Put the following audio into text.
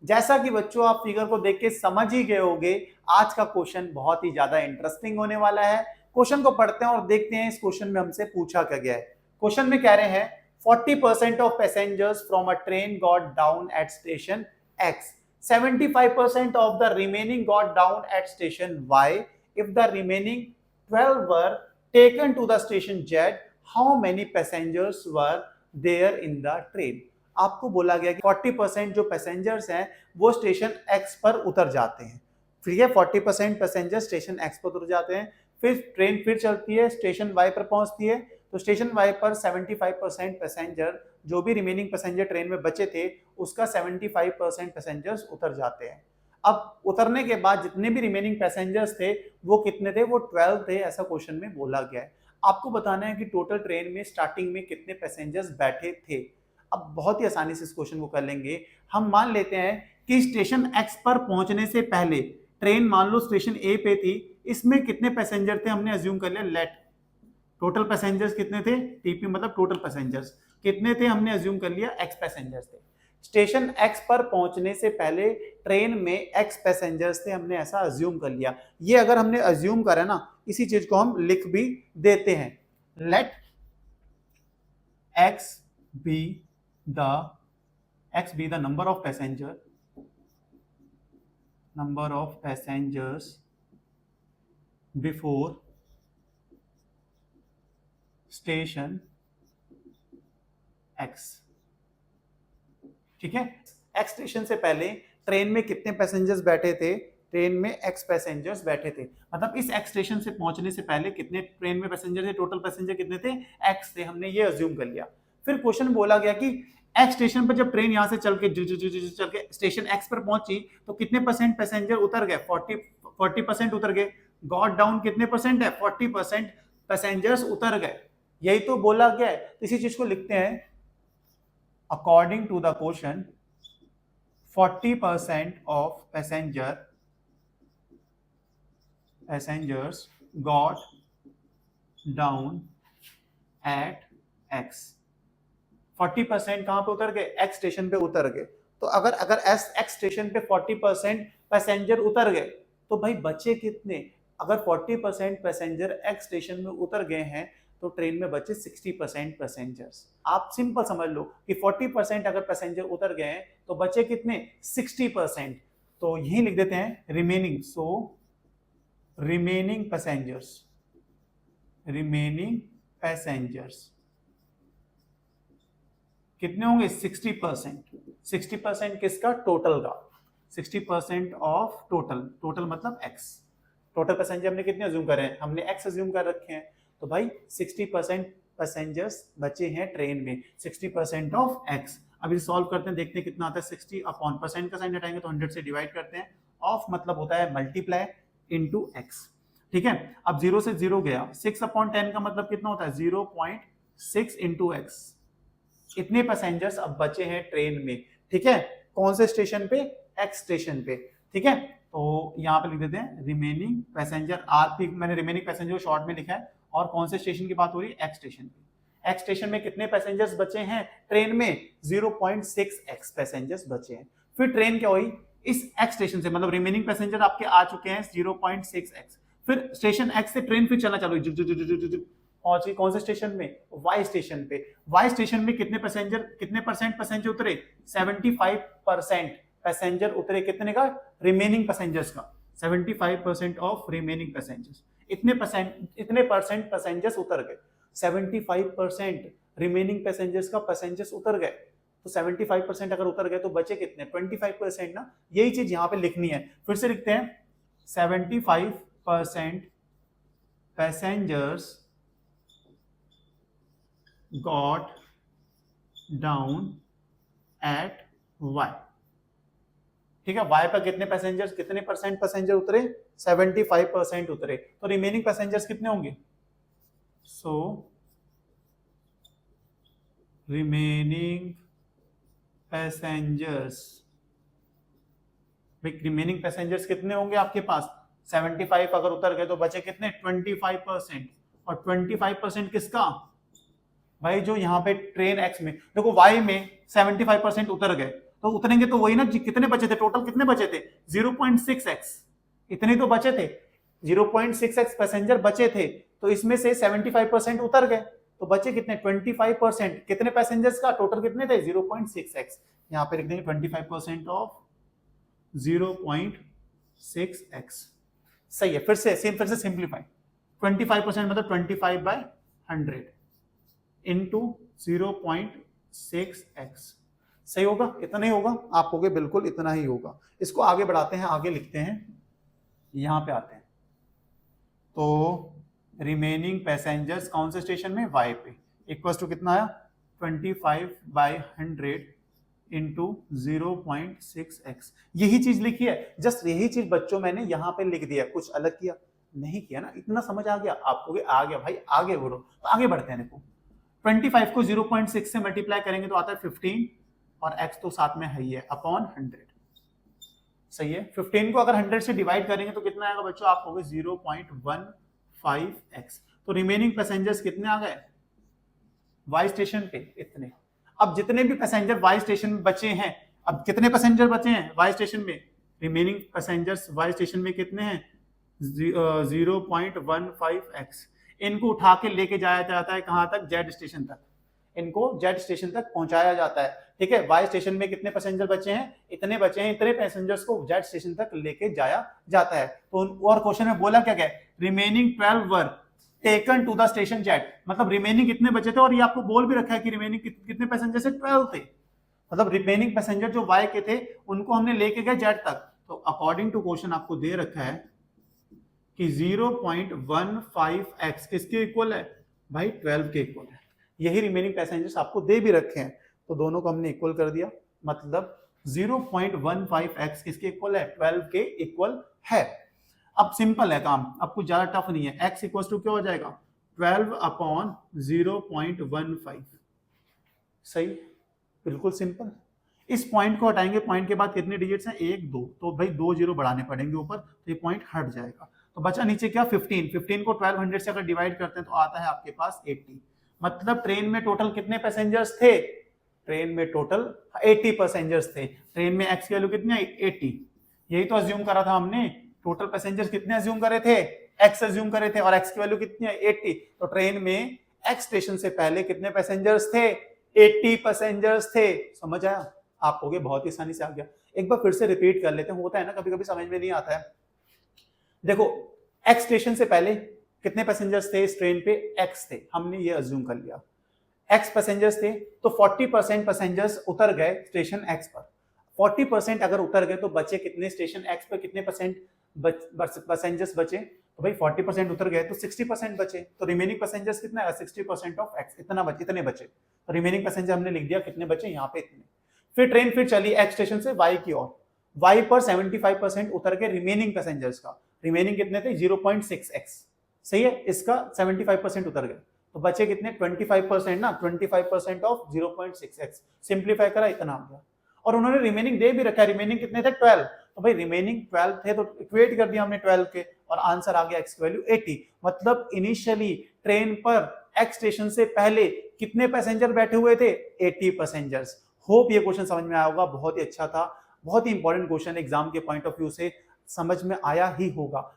जैसा कि बच्चों आप फिगर को देख के समझ ही गए होंगे, आज का क्वेश्चन बहुत ही ज्यादा इंटरेस्टिंग होने वाला है। क्वेश्चन को पढ़ते हैं और देखते हैं इस क्वेश्चन में हमसे पूछा क्या गया है। क्वेश्चन में कह रहे हैं 40% of passengers from a train got down at station x, 75% of the remaining got down at station Y. If the remaining 12 were taken to the station Z, how many passengers were there in the train? आपको बोला गया कि 40% जो passengers हैं वो station X पर उतर जाते हैं। ठीक है, 40% पैसेंजर स्टेशन X पर उतर जाते हैं, फिर ट्रेन फिर चलती है, स्टेशन Y पर पहुंचती है, तो स्टेशन Y पर 75% पैसेंजर, जो भी रिमेनिंग पैसेंजर ट्रेन में बचे थे, उसका 75% पैसेंजर्स उतर जाते हैं। अब उतरने के बाद जितने भी रिमेनिंग पैसेंजर्स थे वो कितने थे, वो 12 थे, ऐसा क्वेश्चन में बोला गया है। आपको बताना है कि टोटल ट्रेन में स्टार्टिंग में कितने पैसेंजर्स बैठे थे। अब बहुत ही आसानी से इस क्वेश्चन को कर लेंगे। हम मान लेते हैं कि स्टेशन एक्स पर पहुंचने से पहले ट्रेन मान लो स्टेशन ए पे थी, इसमें कितने पैसेंजर थे हमने अज्यूम कर लिया। लेट टोटल पैसेंजर्स कितने थे, टीपी मतलब टोटल पैसेंजर्स कितने थे, हमने अज्यूम कर लिया एक्स पैसेंजर्स थे। स्टेशन एक्स पर पहुंचने से पहले ट्रेन में एक्स पैसेंजर्स थे, हमने ऐसा अज्यूम कर लिया। ये अगर हमने अज्यूम करा ना, इसी चीज को हम लिख भी देते हैं। Let x be the number of passengers before station x. ठीक है, एक्स स्टेशन से पहले ट्रेन में कितने पैसेंजर्स बैठे थे, ट्रेन में एक्स पैसेंजर्स बैठे थे, मतलब इस एक्स स्टेशन से पहुंचने से पहले कितने ट्रेन में पैसेंजर थे, टोटल पैसेंजर कितने थे, एक्स थे, हमने ये अज्यूम कर लिया। फिर क्वेश्चन बोला गया कि एक्स स्टेशन पर जब ट्रेन यहां से चल के स्टेशन एक्स पर पहुंची तो कितने परसेंट पैसेंजर उतर गए, 40% उतर गए। गॉट डाउन कितने परसेंट है, 40% पैसेंजर्स उतर गए, यही तो बोला गया है। तो इसी चीज को लिखते हैं, according to the question 40% of passengers got down at x. 40% कहां पे उतर गए, एक्स स्टेशन पे उतर गए। तो अगर एक्स स्टेशन पे 40% पैसेंजर उतर गए तो भाई बचे कितने, अगर 40% पैसेंजर एक्स स्टेशन में उतर गए हैं तो ट्रेन में बचे 60% पैसेंजर्स। आप सिंपल समझ लो कि 40% अगर पैसेंजर उतर गए हैं तो बचे कितने, 60%। तो यही लिख देते हैं रिमेनिंग। सो रिमेनिंग पैसेंजर्स कितने होंगे, 60%। 60% किसका, टोटल का। 60% ऑफ टोटल मतलब एक्स। टोटल पैसेंजर हमने कितने अज्यूम करे हैं, हमने एक्स अज्यूम कर रखे हैं। तो भाई 60% पैसेंजर्स बचे हैं ट्रेन में, 60% ऑफ एक्स। अभी सॉल्व करते हैं, देखते हैं कितना आता है। 60 अपॉन परसेंट का साइन हटाएंगे तो 100 से डिवाइड करते हैं। ऑफ मतलब होता है मल्टीप्लाई इनटू एक्स। ठीक है, अब 0 से 0 गया, 6 अपॉन 10 का मतलब कितना होता है, 0.6 इंटू एक्स। इतने पैसेंजर्स अब बचे हैं ट्रेन में। ठीक है, कौन से स्टेशन पे, एक्स स्टेशन पे। ठीक है, तो यहां पे लिख देते हैं रिमेनिंग पैसेंजर, आरपी मैंने रिमेनिंग पैसेंजर शॉर्ट में लिखा है। और कौन से स्टेशन की बात हो रही है, एक्स स्टेशन पे। एक्स स्टेशन में कितने पैसेंजर्स बचे हैं ट्रेन में, 0.6 एक्स पैसेंजर्स बचे हैं। फिर ट्रेन क्या हुई, इस एक्स स्टेशन से मतलब रिमेनिंग पैसेंजर आपके आ चुके हैं 0.6 एक्स। फिर स्टेशन एक्स से ट्रेन फिर चलना चालू पहुंच गई कौन से स्टेशन में, वाई स्टेशन पे। वाई स्टेशन में कितने परसेंट पैसेंजर उतरे, 75% पैसेंजर उतरे। कितने का, रिमेनिंग पैसेंजर्स का, 75% ऑफ रिमेनिंग पैसेंजर्स। इतने परसेंट पैसेंजर्स उतर गए, 75% रिमेनिंग पैसेंजर्स का पैसेंजर्स उतर गए। तो 75% अगर उतर गए तो बचे कितने, 25% ना। यही चीज यहां पे लिखनी है। फिर से लिखते हैं, 75% passengers got down at y। ठीक है, y पर कितने परसेंट पैसेंजर उतरे, 75% उतरे। तो रिमेनिंग पैसेंजर्स कितने होंगे, सो रिमेनिंग पैसेंजर्स कितने होंगे आपके पास, 75 अगर उतर गए तो बचे कितने, 25%। और 25% किसका, भाई जो यहाँ पे ट्रेन एक्स में देखो, वाई में 75% उतर गए तो उतरेंगे तो वही ना, कितने बचे थे टोटल, कितने बचे थे 0.6x, इतने तो बचे थे, 0.6x पैसेंजर बचे थे, तो इसमें से 75% उतर गए, तो बचे कितने 25%, कितने पैसेंजर्स का टोटल कितने थे 0.6x, यहाँ पे लिख देंगे 25% ऑफ 0.6x। सही है, फिर से सिंप्लीफाई, 25% मतलब 25/100 इंटू 0.6x, सही होगा, इतना ही होगा, आप होगे बिल्कुल इतना ही होगा। इसको आगे बढ़ाते हैं, आगे लिखते हैं, यहां पे आते हैं, तो रिमेनिंग पैसेंजर्स कौन से स्टेशन में, वाई पे, इक्वल टू कितना आया 25/100 इंटू 0.6x, यही चीज लिखी है, जस्ट यही चीज बच्चों मैंने यहां पे लिख दिया, कुछ अलग किया नहीं किया ना, इतना समझ आ गया आपको, आ गया भाई, आगे बढ़ो, तो आगे बढ़ते हैं। देखो 25 को 0.6 से मल्टीप्लाई करेंगे तो आता है 15, और x तो साथ में है ही है, अपॉन 100, सही है। 15 को अगर 100 से डिवाइड करेंगे तो कितना आएगा बच्चों, आप होगे 0.15x, तो रिमेनिंग पैसेंजर्स कितने आ गए वाई स्टेशन पे, इतने। अब जितने भी पैसेंजर वाई स्टेशन में बचे हैं, अब कितने पैसेंजर बचे हैं वाई स्टेशन में, रिमेनिंग पैसेंजर्स वाई स्टेशन में कितने हैं 0.15x, इनको उठा के लेके जाया जाता है कहां तक, जेड स्टेशन तक, इनको जेड स्टेशन तक पहुंचाया जाता है, ठीक है। वाई स्टेशन में कितने पैसेंजर बचे हैं, इतने बचे हैं, इतने पैसेंजर्स को जेड स्टेशन तक लेके जाया जाता है। तो और क्वेश्चन में बोला क्या क्या, remaining 12 were taken to the station Z, मतलब रिमेनिंग कितने बचे थे, और ये आपको बोल भी रखा है कि रिमेनिंग कितने पैसेंजर से 12 थे, मतलब रिमेनिंग पैसेंजर जो वाई के थे उनको हमने लेके गए जेड तक। तो अकॉर्डिंग टू क्वेश्चन आपको दे रखा है कि 0.15x किसके इक्वल है भाई, 12 के इक्वल है, यही रिमेनिंग पैसेंजर्स आपको दे भी रखे हैं, तो दोनों को हमने इक्वल कर दिया, मतलब 0.15x किसके इक्वल है, 12 के इक्वल है। अब सिंपल है काम, अब कुछ ज्यादा टफ नहीं है, x इक्वल टू क्या हो जाएगा 12/0.15, सही, बिल्कुल सिंपल। इस पॉइंट को हटाएंगे, पॉइंट के बाद कितने डिजिट्स हैं 1 2, तो भाई 2 0 बढ़ाने पड़ेंगे ऊपर, तो ये पॉइंट हट जाएगा, तो बचा नीचे क्या 15 को 1200 से अगर डिवाइड करते हैं तो आता है आपके पास 80, मतलब ट्रेन में टोटल कितने पैसेंजर्स थे, ट्रेन में टोटल 80 पैसेंजर्स थे, ट्रेन में x की वैल्यू कितनी आई 80, यही तो अज्यूम करा था हमने, टोटल पैसेंजर्स कितने अज्यूम करे थे, x अज्यूम करे थे, और x की वैल्यू कितनी है 80, तो ट्रेन में x स्टेशन से पहले कितने पैसेंजर्स थे 80 पैसेंजर्स थे, समझ आया आप होगे, बहुत ही आसानी से आ गया। एक बार फिर से रिपीट कर लेते हैं, होता है ना कभी कभी समझ में नहीं आता है। देखो x स्टेशन से पहले कितने पैसेंजर्स थे इस ट्रेन पे, x थे, हमने ये अज्यूम कर लिया, x पैसेंजर्स थे, तो 40% पैसेंजर्स उतर गए स्टेशन x पर, 40% अगर उतर गए तो बचे कितने स्टेशन x पर, कितने पैसेंजर्स बचे, तो भाई 40% उतर गए तो 60% बचे, तो रिमेनिंग पैसेंजर्स कितना है 60% ऑफ x, इतना बचे, इतने बचे, तो रिमेनिंग पैसेंजर हमने लिख दिया कितने बचे यहाँ पे इतने। फिर ट्रेन फिर चली x स्टेशन से y की ओर, y पर 75% उतर के रिमेनिंग पैसेंजर्स का, रिमेनिंग कितने थे 0.6x, सही है, इसका 75% उतर गए, तो बचे कितने 25% ना, 25% ऑफ 0.6x, सिंप्लीफाई करा इतना आ गया, और उन्होंने रिमेनिंग दे भी रखा है, रिमेनिंग कितने थे 12, तो भाई रिमेनिंग 12 थे तो इक्वेट कर दिया हमने 12 के, और आंसर आ गया x की वैल्यू 80, मतलब इनिशियली ट्रेन पर x स्टेशन से पहले कितने पैसेंजर बैठे हुए थे 80 पैसेंजर्स। होप ये क्वेश्चन समझ में आया होगा, बहुत ही अच्छा था, बहुत ही इंपॉर्टेंट क्वेश्चन एग्जाम के पॉइंट ऑफ व्यू से, समझ में आया ही होगा।